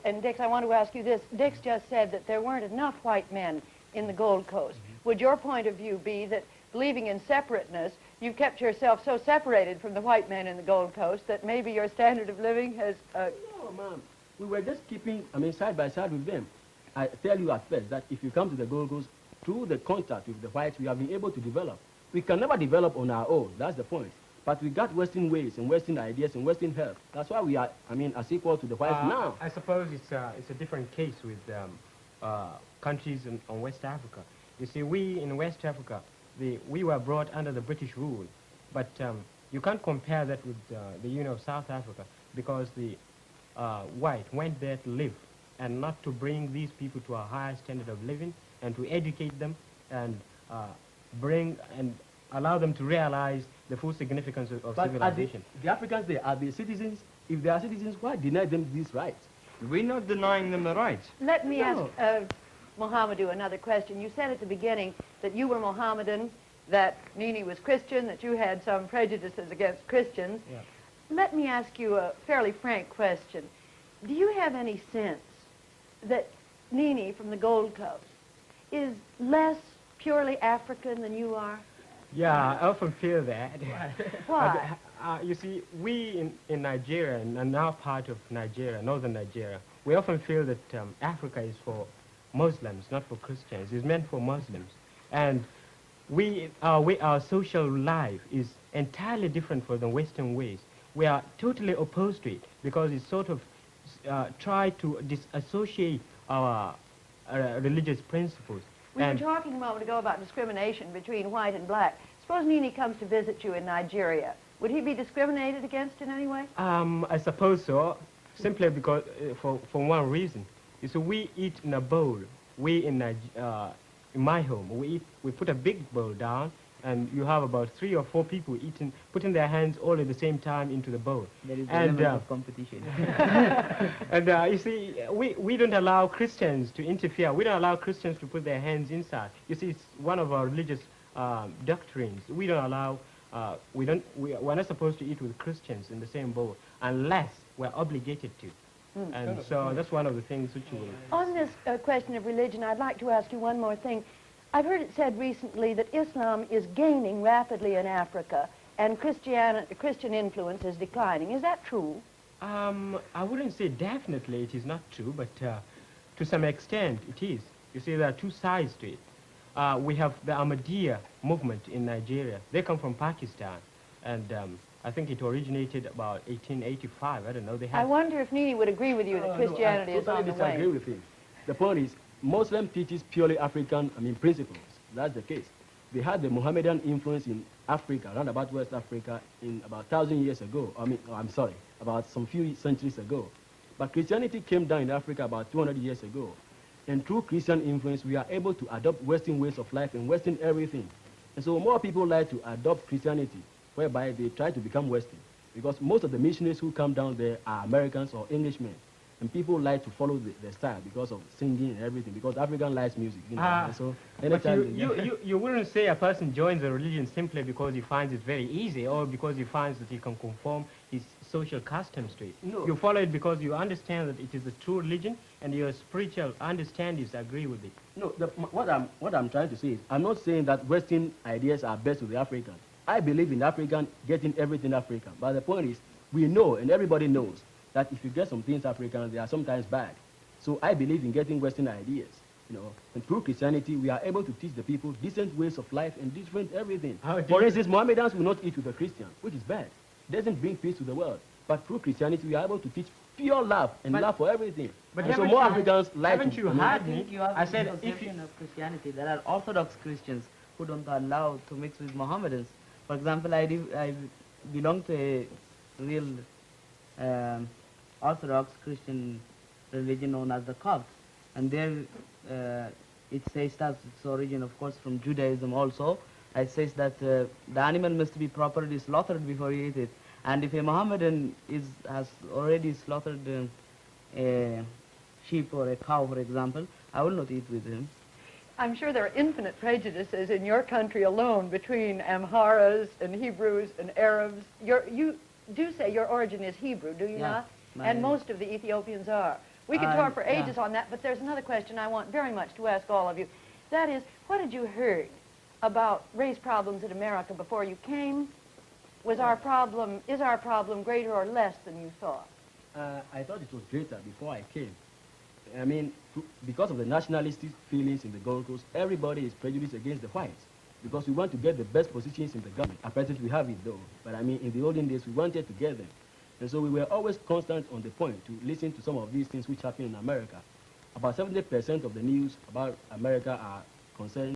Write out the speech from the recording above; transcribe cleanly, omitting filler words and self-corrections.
And Dix, I want to ask you this. Dix just said that there weren't enough white men in the Gold Coast. Would your point of view be that believing in separateness, you've kept yourself so separated from the white men in the Gold Coast that maybe your standard of living has... No, ma'am. We were just keeping, side by side with them. I tell you at first that if you come to the Gold Coast, through the contact with the whites, we have been able to develop. We can never develop on our own. That's the point. But we got Western ways and Western ideas and Western help. That's why we are, as equal to the whites now. I suppose it's a different case with countries on West Africa. You see, we in West Africa, we were brought under the British rule. But you can't compare that with the Union of South Africa because the white went there to live and not to bring these people to a higher standard of living and to educate them and bring and allow them to realize the full significance of civilization. The Africans, are the citizens. If they are citizens, why deny them these rights? We're not denying them the rights. Let me ask Mohamedou another question. You said at the beginning that you were Mohammedan, that Nini was Christian, that you had some prejudices against Christians. Yeah. Let me ask you a fairly frank question. Do you have any sense that Nini from the Gold Coast is less purely African than you are? Yeah, I often feel that. Why? You see, we in Nigeria, and now part of Nigeria, northern Nigeria, we often feel that Africa is for Muslims, not for Christians. It's meant for Muslims. And our social life is entirely different from the Western ways. We are totally opposed to it because it sort of try to disassociate our religious principles. We were talking a moment ago about discrimination between white and black. Suppose Nini comes to visit you in Nigeria. Would he be discriminated against in any way? I suppose so, simply because, for one reason. You see, we eat in a bowl. We in my home, we put a big bowl down, and you have about 3 or 4 people putting their hands all at the same time into the bowl. There is an element of competition. And you see, we don't allow Christians to interfere. We don't allow Christians to put their hands inside. You see, it's one of our religious doctrines. We don't allow, we're not supposed to eat with Christians in the same bowl unless we're obligated to. And so that's one of the things which we will... On this question of religion, I'd like to ask you one more thing. I've heard it said recently that Islam is gaining rapidly in Africa and Christian influence is declining. Is that true? I wouldn't say definitely it is not true, but to some extent it is. You see, there are 2 sides to it. We have the Ahmadiyya movement in Nigeria. They come from Pakistan, and I think it originated about 1885. I don't know. I wonder if Nini would agree with you that Christianity is on the way. I disagree with him. The point is, Muslim teaches purely African, principles. That's the case. They had the Mohammedan influence in Africa, around about West Africa, in about 1,000 years ago. About some few centuries ago. But Christianity came down in Africa about 200 years ago. And through Christian influence, we are able to adopt Western ways of life and Western everything. And so more people like to adopt Christianity, whereby they try to become Western. Because most of the missionaries who come down there are Americans or Englishmen. And people like to follow the style because of singing and everything, because African likes music. So but you wouldn't say a person joins a religion simply because he finds it very easy or because he finds that he can conform his social customs to it. No. You follow it because you understand that it is a true religion and your spiritual understandings agree with it. No, what I'm trying to say is, I'm not saying that Western ideas are best to the Africans. I believe in African getting everything African. But the point is, we know and everybody knows that if you get some things African, they are sometimes bad. So I believe in getting Western ideas, and through Christianity, we are able to teach the people decent ways of life and different everything. For instance, Mohammedans will not eat with the Christians, which is bad. It doesn't bring peace to the world. But through Christianity, we are able to teach pure love and love for everything. But so more Africans like... Haven't you heard me? I said, if you of Christianity, there are Orthodox Christians who don't allow to mix with Mohammedans. For example, I belong to a real Orthodox Christian religion known as the Copts, and there it says that its origin, of course, from Judaism also. It says that the animal must be properly slaughtered before you eat it, and if a Mohammedan has already slaughtered a sheep or a cow, for example, I will not eat with him. I'm sure there are infinite prejudices in your country alone between Amharas and Hebrews and Arabs. You do say your origin is Hebrew, do you not? And most of the Ethiopians are. We could talk for ages on that, but there's another question I want very much to ask all of you. That is, what had you heard about race problems in America before you came? Is our problem greater or less than you thought? I thought it was greater before I came. I mean, because of the nationalistic feelings in the Gold Coast, everybody is prejudiced against the whites because we want to get the best positions in the government. Apparently we have it though, but I mean, in the olden days, we wanted to get them. And so we were always constant on the point to listen to some of these things which happen in America. About 70% of the news about America are concerned